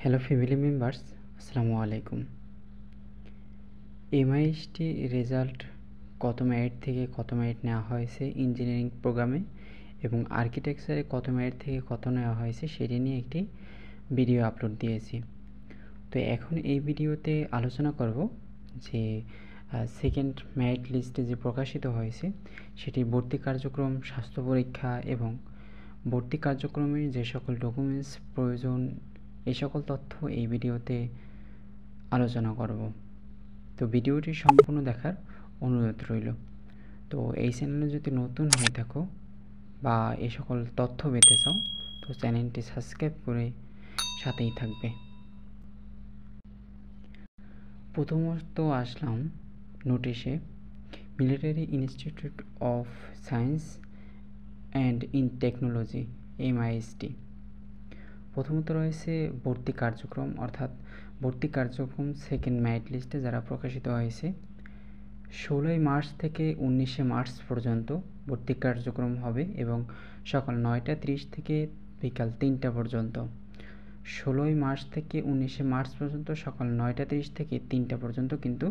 Hello family members, আসসালামু আলাইকুম। MIST result কত মেরিট থেকে কত মেরিট নেওয়া হয়েছে ইঞ্জিনিয়ারিং প্রোগ্রামে এবং আর্কিটেকচারে কত মেরিট থেকে কত নেওয়া হয়েছে সেটি নিয়ে একটি ভিডিও আপলোড দিয়েছি। তো এখন এই ভিডিওতে আলোচনা করব যে সেকেন্ড মেরিট লিস্টে যে প্রকাশিত হয়েছে সেটি ভর্তি কার্যক্রম, স্বাস্থ্য পরীক্ষা এবং ভর্তি কার্যক্রমের যে সকল ডকুমেন্টস প্রয়োজন এই সকল তথ্য এই ভিডিওতে আলোচনা করব। তো ভিডিওটি সম্পূর্ণ দেখার অনুরোধ রইল। তো এই চ্যানেলে যদি নতুন হয়ে থাকো বা এই সকল তথ্য পেতে চাও তো চ্যানেলটি সাবস্ক্রাইব করে সাথেই থাকবে। প্রথমত আসলাম নোটিশে, military institute of science and in technology MIST. প্রথমত রয়েছে ভর্তি কার্যক্রম, অর্থাৎ ভর্তি কার্যক্রম সেকেন্ড মেরিট লিস্টে যারা প্রকাশিত হয়েছে 16 মার্চ থেকে 19 মার্চ পর্যন্ত ভর্তি কার্যক্রম হবে এবং সকাল 9:30 থেকে বিকাল 3টা পর্যন্ত। 16 মার্চ থেকে 19 মার্চ পর্যন্ত সকাল 9:30 থেকে 3টা পর্যন্ত কিন্তু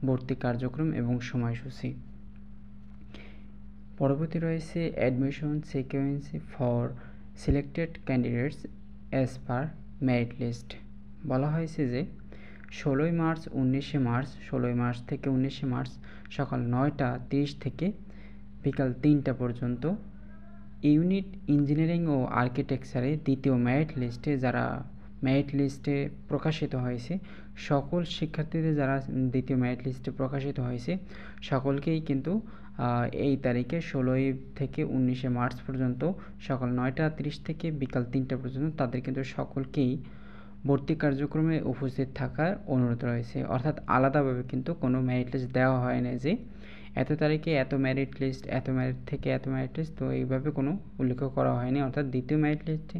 ভর্তি কার্যক্রম এবং সময়সূচি। পরবর্তী রয়েছে admission sequence for selected candidates as per merit list. বলা হয়েছে যে 16 মার্চ 19 মার্চ 16 মার্চ থেকে 19 মার্চ সকাল 9:30 থেকে বিকাল 3টা পর্যন্ত ইউনিট ইঞ্জিনিয়ারিং ও আর্কিটেকচারে দ্বিতীয় মেরিট লিস্টে যারা মেরিট লিস্টে প্রকাশিত হয়েছে সকল শিক্ষার্থীদের যারা দ্বিতীয় মেরিট লিস্টে প্রকাশিত হয়েছে সকলকেই কিন্তু এই তারিখে 16 থেকে 19 মার্চ পর্যন্ত সকাল 9:30 থেকে বিকাল 3টা পর্যন্ত তাদের কিন্তু সকলকেই ভর্তি কার্যক্রমে উপস্থিত থাকার অনুরোধ রয়েছে। অর্থাৎ আলাদাভাবে কিন্তু কোনো মেরিট লিস্ট দেওয়া হয় না যে এত তারিখে এত মেরিট লিস্ট, এত মেরিট থেকে এত মেরিট লিস্ট, তো এইভাবে কোনো উল্লেখ করা হয়নি। অর্থাৎ দ্বিতীয় মেরিট লিস্টে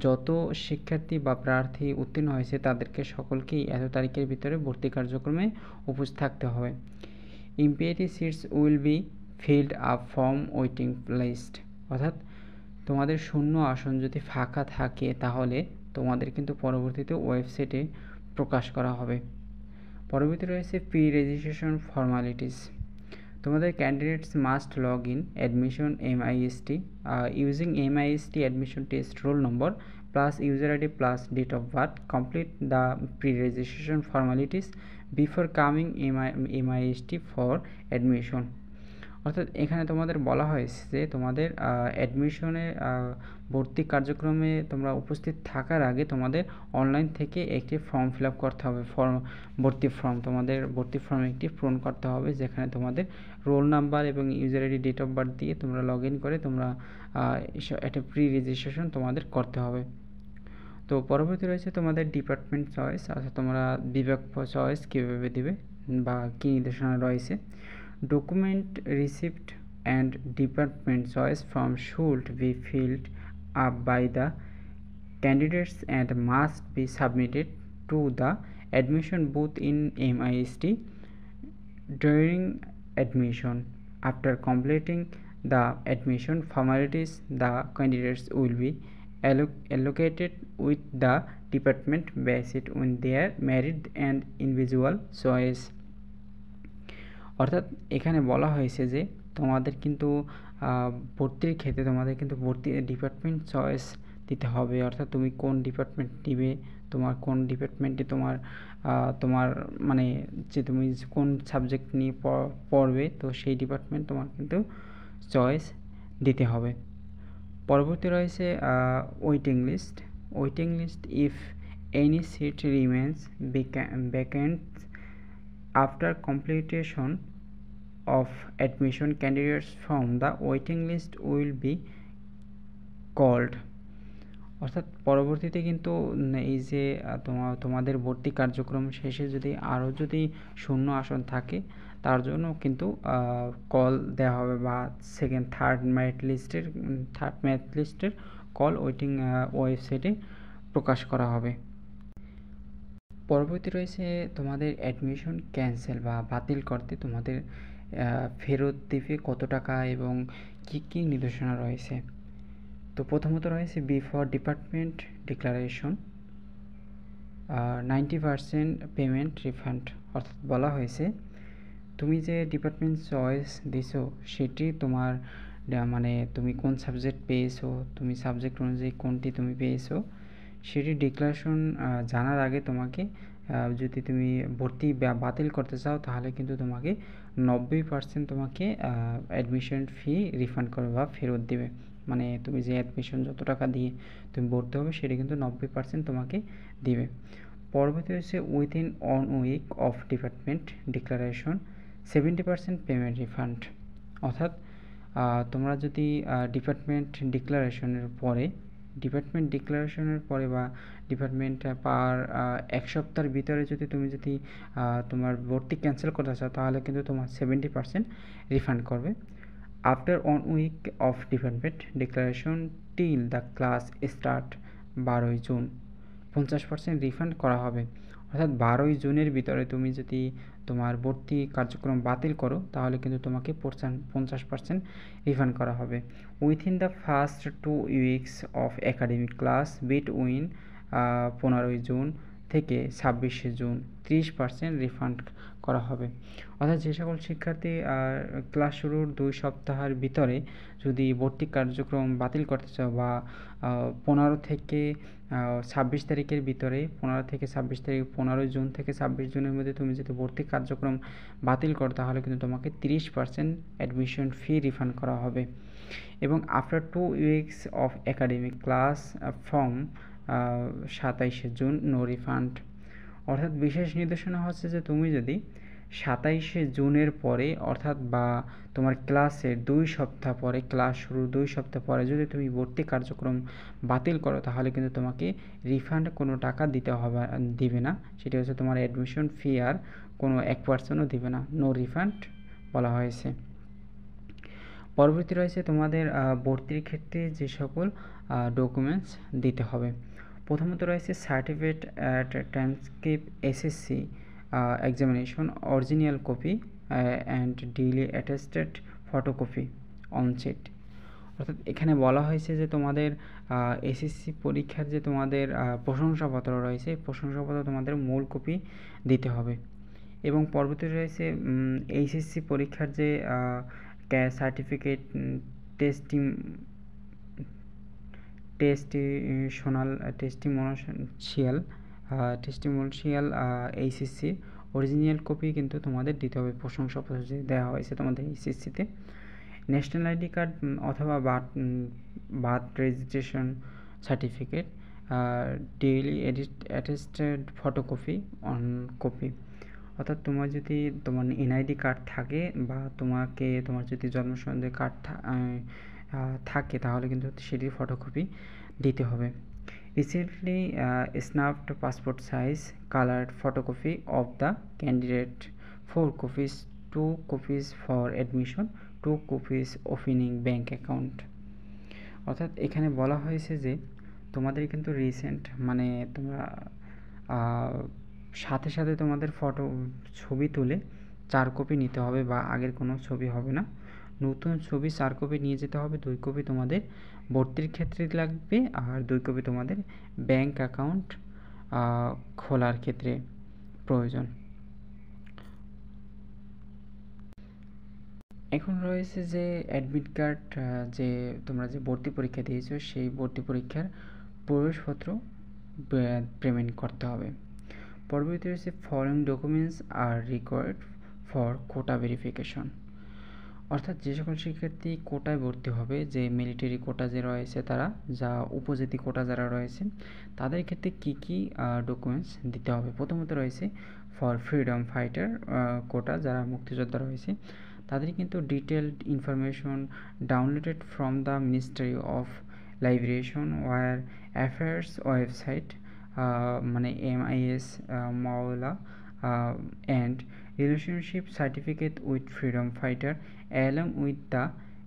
যত শিক্ষার্থী বা প্রার্থী উত্তীর্ণ হয়েছে তাদেরকে সকলকেই এত তারিখের ভিতরে ভর্তি কার্যক্রমে উপস্থিত থাকতে হবে। MPIT seats will be filled up from waiting list. অর্থাৎ তোমাদের শূন্য আসন যদি ফাঁকা থাকে তাহলে তোমাদের কিন্তু পরবর্তীতে ওয়েবসাইটে প্রকাশ করা হবে। পরবর্তী রয়েছে প্রি রেজিস্ট্রেশন ফর্মালিটিস। তোমাদের candidates must log in admission MIST using MIST admission test roll number plus user ID plus date of birth, complete the pre registration formalities before coming MIST for admission. অর্থাৎ এখানে তোমাদের বলা হয়েছে যে তোমাদের অ্যাডমিশনে ভর্তি কার্যক্রমে তোমরা উপস্থিত থাকার আগে তোমাদের অনলাইন থেকে একটি ফর্ম ফিল আপ করতে হবে। ভর্তি ফর্ম, তোমাদের ভর্তি ফর্ম একটি পূরণ করতে হবে যেখানে তোমাদের রোল নাম্বার এবং user ID date of birth দিয়ে তোমরা লগ ইন করে তোমরা একটা প্রি রেজিস্ট্রেশন তোমাদের করতে হবে। তো পরবর্তী রয়েছে তোমাদের ডিপার্টমেন্ট চয়েস, অর্থাৎ তোমরা বিভাগ চয়েস কীভাবে দিবে বা কী নির্দেশনা রয়েছে। Document receipt and department choice form should be filled up by the candidates and must be submitted to the admission booth in MIST during admission. After completing the admission formalities, the candidates will be allocated with the department based on their merit and individual choice. অর্থাৎ এখানে বলা হয়েছে যে তোমাদের কিন্তু ভর্তির ক্ষেত্রে তোমাদের কিন্তু ভর্তি ডিপার্টমেন্ট চয়েস দিতে হবে। অর্থাৎ তুমি কোন ডিপার্টমেন্ট নিবে, তোমার কোন ডিপার্টমেন্টে তোমার মানে যে তুমি কোন সাবজেক্ট নিয়ে পড়বে তো সেই ডিপার্টমেন্ট তোমার কিন্তু চয়েস দিতে হবে। পরবর্তী রয়েছে waiting list. Waiting list if any seat remains vacant after completion of admission, candidates from the waiting list will be called. অর্থাৎ পরবর্তীতে কিন্তু এই যে তোমাদের ভর্তি কার্যক্রম শেষে যদি আরও যদি শূন্য আসন থাকে তার জন্য কিন্তু কল দেওয়া হবে বা থার্ড মেরিট লিস্টের কল ওয়েটিং ওয়েবসাইটে প্রকাশ করা হবে। পরবর্তী রয়েছে তোমাদের অ্যাডমিশন ক্যান্সেল বা বাতিল করতে তোমাদের ফেরত দিবে কত টাকা এবং কী কী নির্দেশনা রয়েছে। তো প্রথমত রয়েছে before department declaration 90% payment refund. অর্থাৎ বলা হয়েছে তুমি যে ডিপার্টমেন্ট চয়েস দিছো সেটি তোমার মানে তুমি কোন সাবজেক্ট পেয়েছো, তুমি সাবজেক্ট অনুযায়ী কোনটি তুমি পেয়েছো সেটি ডিক্লারেশন জানার আগে তোমাকে যদি তুমি ভর্তি বাতিল করতে চাও তাহলে কিন্তু তোমাকে 90% তোমাকে অ্যাডমিশন ফি রিফান্ড করবে বা ফেরত দেবে। মানে তুমি যে অ্যাডমিশন যত টাকা দিয়ে তুমি ভর্তি হবে সেটা কিন্তু 90% তোমাকে দিবে। পরবর্তী হচ্ছে within 1 week of department declaration 70% payment refund. অর্থাৎ তোমরা যদি ডিপার্টমেন্ট ডিক্লারেশনের পরে বা ডিপার্টমেন্ট পার 1 সপ্তাহের ভিতরে যদি তুমি তোমার ভর্তি ক্যান্সেল করতে চাও তাহলে কিন্তু তোমার 70% রিফান্ড করবে। After 1 week of department declaration till the class start 12ই জুন 50% রিফান্ড করা হবে। অর্থাৎ 12ই জুনের ভিতরে তুমি যদি তোমার ভর্তি কার্যক্রম বাতিল করো তাহলে কিন্তু তোমাকে 50% রিফান্ড করা হবে। Within the first 2 weeks of academic class between 15ই জুন থেকে 26শে জুন 30% রিফান্ড করা হবে। অর্থাৎ যে সকল শিক্ষার্থী ক্লাস শুরুর 2 সপ্তাহের ভিতরে যদি ভর্তি কার্যক্রম বাতিল করতে চাও বা 15 থেকে 26 তারিখের ভিতরে 15 থেকে 26 তারিখ 15 জুন থেকে 26 জুনের মধ্যে তুমি যদি ভর্তি কার্যক্রম বাতিল করো তাহলে কিন্তু তোমাকে 30% অ্যাডমিশন ফি রিফান্ড করা হবে। এবং after 2 weeks of academic class from 27শে জুন নো রিফান্ড। অর্থাৎ বিশেষ নির্দেশনা হচ্ছে যে তুমি যদি 27শে জুনের পরে অর্থাৎ বা তোমার ক্লাসের 2 সপ্তাহ পরে ক্লাস শুরুর 2 সপ্তাহ পরে যদি তুমি ভর্তি কার্যক্রম বাতিল করো তাহলে কিন্তু তোমাকে রিফান্ড কোনো টাকা দিবে না। সেটা হচ্ছে তোমার অ্যাডমিশন ফি আর কোনো 1%ও দিবে না, নো রিফান্ড বলা হয়েছে। পরবর্তী রয়েছে তোমাদের ভর্তির ক্ষেত্রে যে সকল ডকুমেন্টস দিতে হবে। প্রথমত রয়েছে certificate at transcript SSC examination original copy and duly attested photocopy onsite. অর্থাৎ এখানে বলা হয়েছে যে তোমাদের এসএসসি পরীক্ষার যে তোমাদের প্রশংসাপত্র রয়েছে প্রশংসাপত্র তোমাদের মূল কপি দিতে হবে। এবং পরবর্তী রয়েছে এইচএসসি পরীক্ষার যে certificate testimonial HSC original copy কিন্তু তোমাদের দিতে হবে। প্রশংসাপত্র যে দেওয়া হয়েছে তোমাদের এইচএসসিতে ন্যাশনাল আইডি কার্ড অথবা birth registration certificate daily attested photocopy on copy. অর্থাৎ তোমার যদি তোমার এনআইডি কার্ড থাকে বা তোমার যদি জন্মসনদের কার্ড থাকে তাহলে কিন্তু সেটির ফটোকপি দিতে হবে। Recently snapped passport size coloured photocopy of the candidate 4 copies, 2 copies for admission, 2 copies opening bank account. অর্থাৎ এখানে বলা হয়েছে যে তোমাদের কিন্তু রিসেন্ট মানে তোমরা সাথে সাথে তোমাদের ছবি তুলে 4 কপি নিতে হবে বা আগের কোনো ছবি হবে না, নতুন ছবি 4 কপি নিয়ে যেতে হবে। 2 কপি তোমাদের ভর্তির ক্ষেত্রে লাগবে আর 2 কপি তোমাদের ব্যাঙ্ক অ্যাকাউন্ট খোলার ক্ষেত্রে প্রয়োজন। এখন রয়েছে যে অ্যাডমিট কার্ড যে তোমরা যে ভর্তি পরীক্ষা দিয়েছো সেই ভর্তি পরীক্ষার প্রবেশপত্র পেমেন্ট করতে হবে। পরবর্তী রয়েছে following documents are required for quota verification. অর্থাৎ যে সকল শিক্ষার্থী কোটায় ভর্তি হবে, যে মিলিটারি কোটা যে রয়েছে তারা যা উপজাতি কোটা যারা রয়েছে তাদের ক্ষেত্রে কী কী ডকুমেন্টস দিতে হবে। প্রথমত রয়েছে ফর ফ্রিডম ফাইটার কোটা যারা মুক্তিযোদ্ধা রয়েছে তাদের কিন্তু detailed information downloaded from the ministry of liberation war affairs website মানে MIS মাওলা and relationship certificate with freedom fighter along with the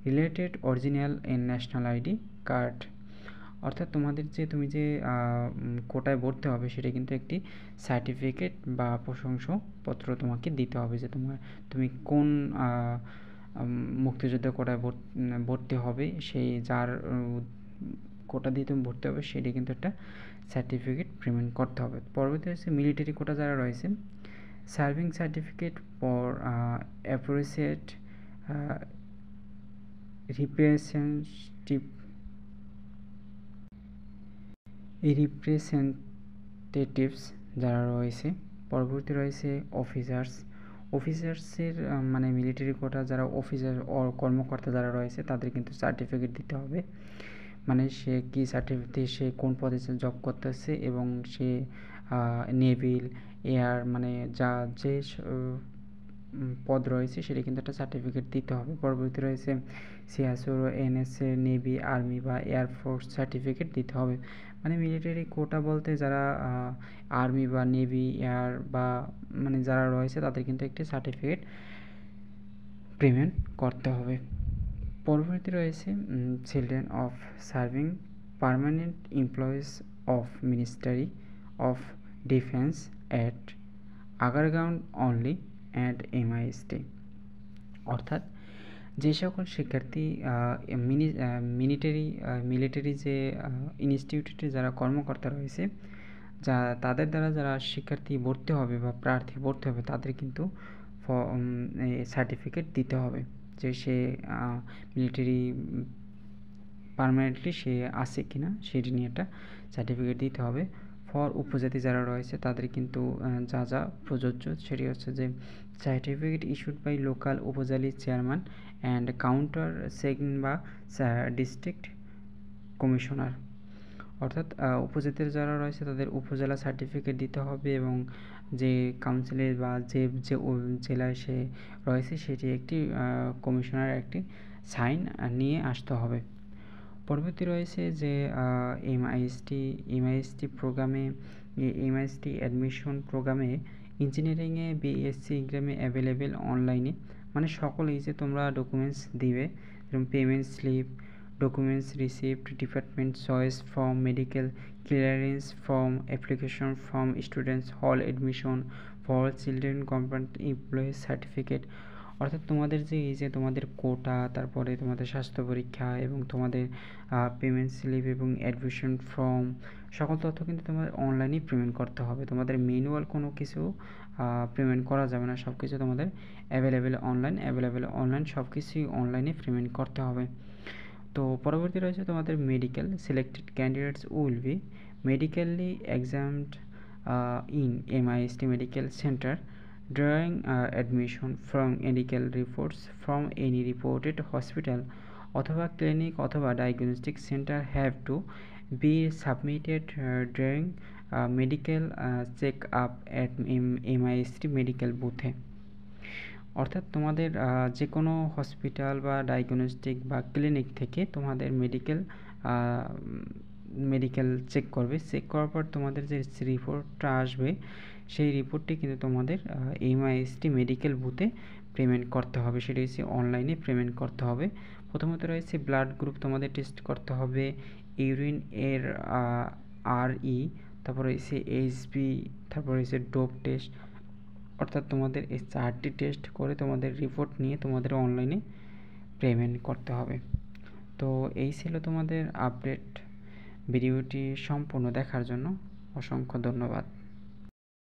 related original and national ID card. অর্থাৎ তুমি যে কোটায় ভর্তি হবে সেটা কিন্তু একটি সার্টিফিকেট বা প্রশংসাপত্র তোমাকে দিতে হবে যে তুমি কোন মুক্তিযোদ্ধা কোটায় ভর্তি হবে, সেই যার কোটা দিয়ে তুমি ভর্তি হবে সেটি কিন্তু একটা সার্টিফিকেট পেমেন্ট করতে হবে। পরবর্তী হচ্ছে মিলিটারি কোটা যারা রয়েছে, serving certificate for appreciate representatives যারা রয়েছে। পরবর্তী রয়েছে অফিসার্সের মানে মিলিটারি কোটা যারা অফিসার ও কর্মকর্তা যারা রয়েছে তাদের কিন্তু সার্টিফিকেট দিতে হবে, মানে সে কী সার্টিফিকেট, সে কোন পদে জব করতেছে এবং সে নেভিল, এয়ার, মানে যা যে পদ রয়েছে সেটা কিন্তু একটা সার্টিফিকেট দিতে হবে। পরবর্তী রয়েছে সিএসও, এনএসএ, নেভি, আর্মি বা এয়ারফোর্স সার্টিফিকেট দিতে হবে। মানে মিলিটারি কোটা বলতে যারা আর্মি বা নেভি, এয়ার বা মানে যারা রয়েছে তাদের কিন্তু একটি সার্টিফিকেট পেমেন্ট করতে হবে। পরবর্তী রয়েছে children of serving permanent employees of ministry of defence at Agargaon only and MIST, অর্থাৎ যে সকল শিক্ষার্থী মিলিটারি যে ইনস্টিটিউটে যারা কর্মকর্তা রয়েছে, যা তাদের দ্বারা যারা শিক্ষার্থী ভর্তি হবে বা প্রার্থী ভর্তি হবে তাদের কিন্তু সার্টিফিকেট দিতে হবে যে সে মিলিটারি পার্মানেন্টলি সে আছে কিনা সেটি নিয়ে একটা সার্টিফিকেট দিতে হবে। ফর উপজাতি যারা রয়েছে তাদের কিন্তু যা যা প্রযোজ্য সেটি হচ্ছে যে সার্টিফিকেট ইস্যুড বাই লোকাল উপজাতি চেয়ারম্যান অ্যান্ড কাউন্টার সেকেন্ড বা ডিস্ট্রিক্ট কমিশনার, অর্থাৎ উপজাতির যারা রয়েছে তাদের উপজেলা সার্টিফিকেট দিতে হবে এবং যে কাউন্সিলের বা যে যে জেলায় সে রয়েছে সেটি একটি কমিশনার একটি সাইন নিয়ে আসতে হবে। পরবর্তী রয়েছে যে এমআইএসটি প্রোগ্রামে, এমআইএসটি অ্যাডমিশন প্রোগ্রামে ইঞ্জিনিয়ারিংয়ে বিএসসি এক্সামে অ্যাভেলেবেল অনলাইনে, মানে সকলেই যে তোমরা ডকুমেন্টস দিবে যেরকম payment slip, documents received, department choice from medical clearance from application from students hall admission for children government employees certificate, অর্থাৎ তোমাদের যে এই যে তোমাদের কোটা, তারপরে তোমাদের স্বাস্থ্য পরীক্ষা এবং তোমাদের পেমেন্ট স্লিপ এবং অ্যাডমিশন ফর্ম সকল তথ্য কিন্তু তোমাদের অনলাইনে পেমেন্ট করতে হবে। তোমাদের ম্যানুয়াল কোনো কিছু পেমেন্ট করা যাবে না, সব কিছু তোমাদের অ্যাভেলেবেল অনলাইন সব কিছুই অনলাইনে পেমেন্ট করতে হবে। তো পরবর্তী রয়েছে তোমাদের medical selected candidates will be medically examined in MIST medical centre drawing admission from medical reports from any reported hospital অথবা ক্লিনিক অথবা diagnostic centre have to be submitted drawing medical check up at MIST medical বুথে, অর্থাৎ তোমাদের যে কোনো hospital বা diagnostic বা clinic থেকে তোমাদের মেডিকেল চেক করবে, চেক করার পর তোমাদের যে রিপোর্টটা আসবে সেই রিপোর্টটি কিন্তু তোমাদের এমআইএসটি মেডিকেল বুথে পেমেন্ট করতে হবে, সেটি হচ্ছে অনলাইনে পেমেন্ট করতে হবে। প্রথমত রয়েছে ব্লাড গ্রুপ তোমাদের টেস্ট করতে হবে, ইউরিন এর RE, তারপর রয়েছে HB, তারপর রয়েছে ডোপ টেস্ট, অর্থাৎ তোমাদের এই 4টি টেস্ট করে তোমাদের রিপোর্ট নিয়ে তোমাদের অনলাইনে পেমেন্ট করতে হবে। তো এই ছিল তোমাদের আপডেট। ভিডিওটি সম্পূর্ণ দেখার জন্য অসংখ্য ধন্যবাদ।